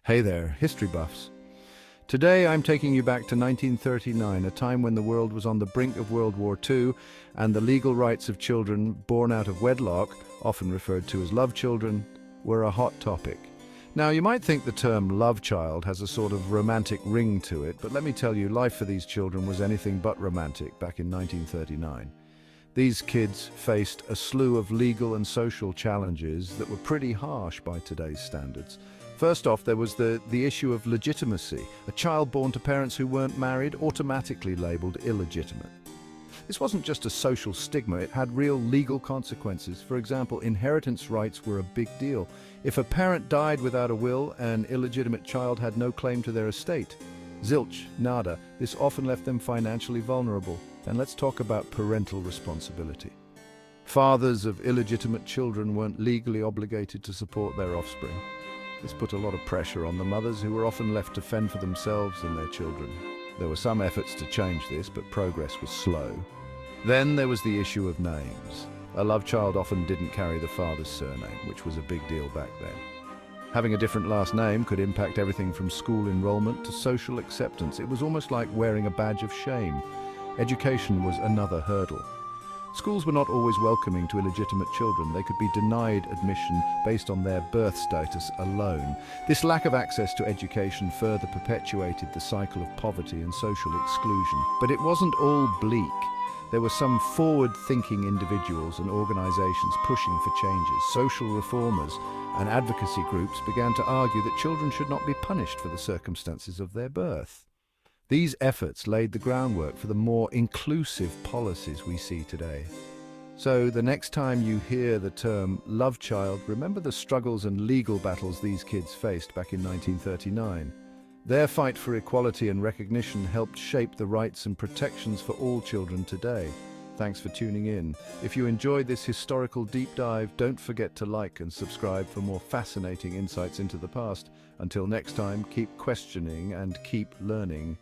Hey there, history buffs. Today I'm taking you back to 1939, a time when the world was on the brink of World War II and the legal rights of children born out of wedlock, often referred to as love children, were a hot topic. Now, you might think the term love child has a sort of romantic ring to it, but let me tell you, life for these children was anything but romantic back in 1939. These kids faced a slew of legal and social challenges that were pretty harsh by today's standards. First off, there was the issue of legitimacy. A child born to parents who weren't married automatically labeled illegitimate. This wasn't just a social stigma, it had real legal consequences. For example, inheritance rights were a big deal. If a parent died without a will, an illegitimate child had no claim to their estate. Zilch, nada. This often left them financially vulnerable. And let's talk about parental responsibility. Fathers of illegitimate children weren't legally obligated to support their offspring. This put a lot of pressure on the mothers, who were often left to fend for themselves and their children. There were some efforts to change this, but progress was slow. Then there was the issue of names. A love child often didn't carry the father's surname, which was a big deal back then. Having a different last name could impact everything from school enrollment to social acceptance. It was almost like wearing a badge of shame. Education was another hurdle. Schools were not always welcoming to illegitimate children. They could be denied admission based on their birth status alone. This lack of access to education further perpetuated the cycle of poverty and social exclusion. But it wasn't all bleak. There were some forward-thinking individuals and organizations pushing for changes. Social reformers and advocacy groups began to argue that children should not be punished for the circumstances of their birth. These efforts laid the groundwork for the more inclusive policies we see today. So the next time you hear the term love child, remember the struggles and legal battles these kids faced back in 1939. Their fight for equality and recognition helped shape the rights and protections for all children today. Thanks for tuning in. If you enjoyed this historical deep dive, don't forget to like and subscribe for more fascinating insights into the past. Until next time, keep questioning and keep learning.